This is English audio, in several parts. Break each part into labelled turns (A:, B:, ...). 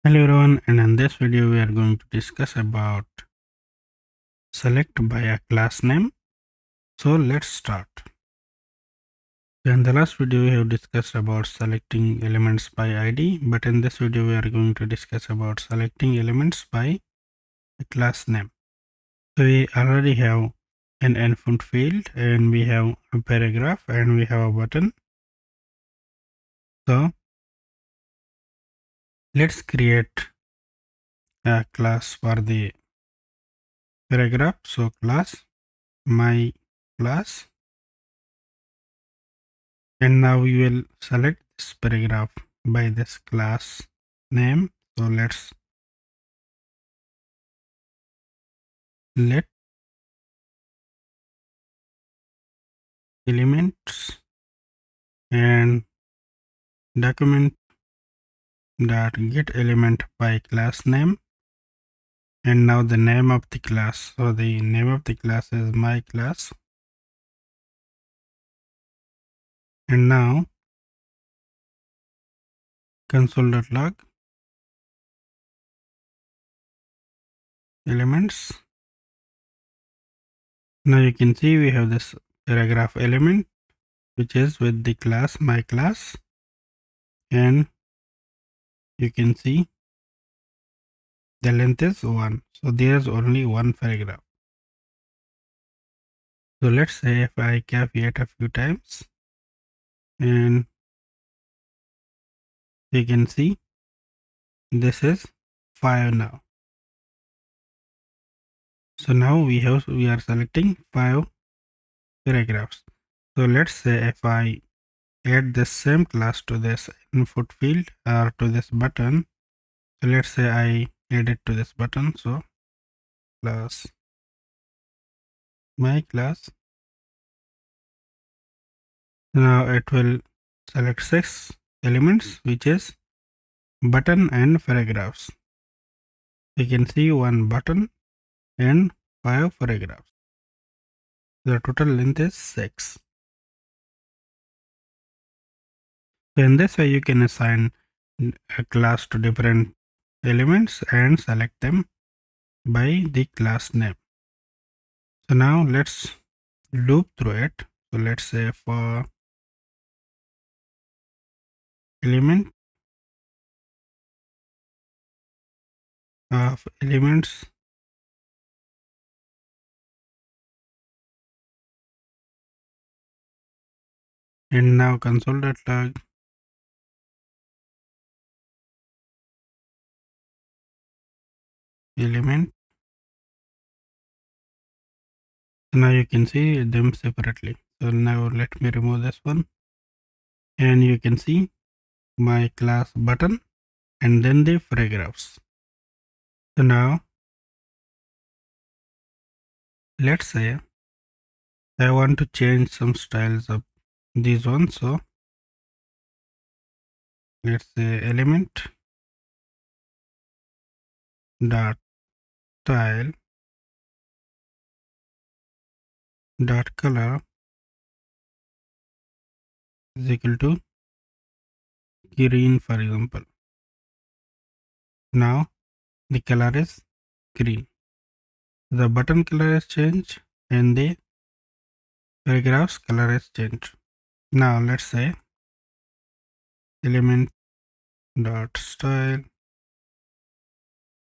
A: Hello everyone, and in this video we are going to discuss about select by a class name. So let's start. In the last video we have discussed about selecting elements by ID, but in this video we are going to discuss about selecting elements by a class name. So we already have an input field, and we have a paragraph, and we have a button. So let's create a class for the paragraph. So class my class. And now we will select this paragraph by this class name. So let's let elements and document dot get element by class name. And now the name of the class. So the name of the class is my class. And now console.log elements. Now you can see we have this paragraph element which is with the class my class, and you can see the length is 1. So there's only one paragraph. So let's say if I caveat a few times, and you can see this is 5 now. So now we are selecting 5 paragraphs. So let's say if I add the same class to this input field or to this button. So let's say I add it to this button. So class my class. Now it will select 6 elements, which is button and paragraphs. You can see one button and 5 paragraphs. The total length is 6. So in this way you can assign a class to different elements and select them by the class name. So now let's loop through it. So let's say for element of elements and now console.log element. So now you can see them separately. So now let me remove this one, and you can see my class button and then the paragraphs. So now let's say I want to change some styles of these ones. So let's say element dot style dot color is equal to green, for example. Now the color is green. The button color is changed and the paragraphs color is changed. Now let's say element dot style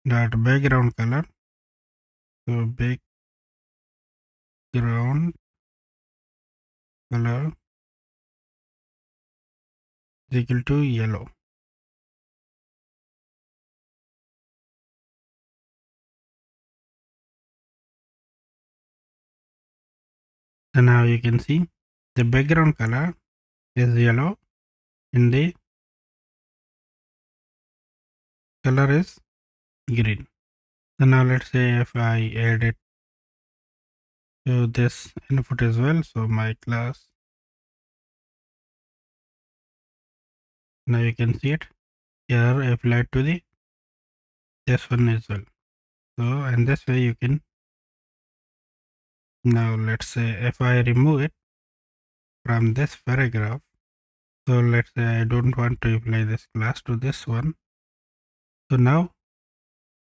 A: dot background color. So background color is equal to yellow. So now you can see the background color is yellow and the color is green. So now let's say if I add it to this input as well. So my class. Now you can see it here applied to the this one as well. So and this way you can. Now let's say if I remove it from this paragraph. So let's say I don't want to apply this class to this one. So now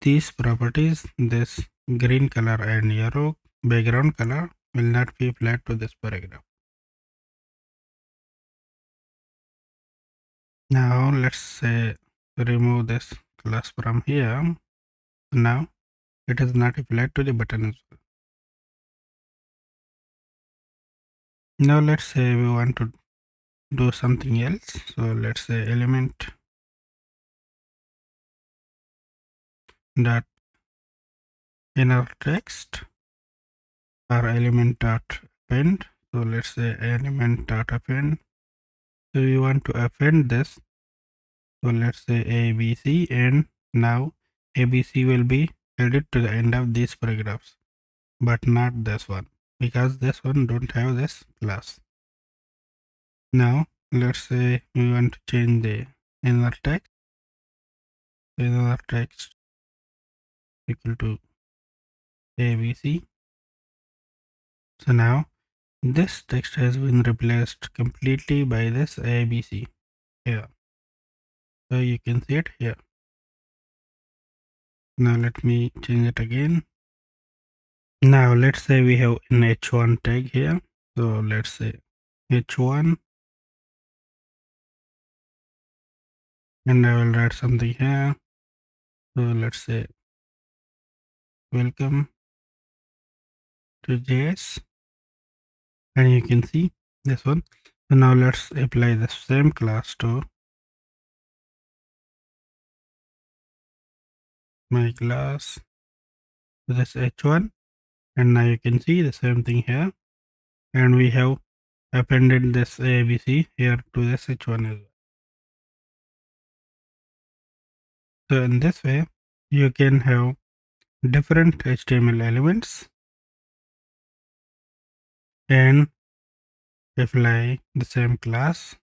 A: these properties, this green color and arrow background color, will not be applied to this paragraph. Now let's say remove this class from here. Now it is not applied to the button as well. Now let's say we want to do something else. So let's say element dot inner text or element dot append. So let's say element dot append. So we want to append this. So let's say ABC, and now ABC will be added to the end of these paragraphs, but not this one, because this one don't have this class. Now let's say we want to change the inner text. Inner text equal to ABC. So now this text has been replaced completely by this ABC here. So you can see it here. Now let me change it again. Now let's say we have an h1 tag here. So let's say h1, and I will write something here. So let's say welcome to JS, and you can see this one. So now let's apply the same class to my class, this h1, and now you can see the same thing here, and we have appended this ABC here to this h1 as well. So in this way you can have different HTML elements and apply the same class,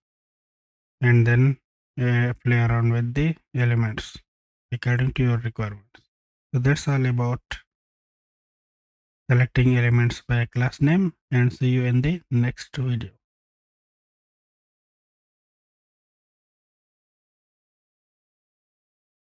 A: and then play around with the elements according to your requirements. So that's all about selecting elements by class name, and see you in the next video.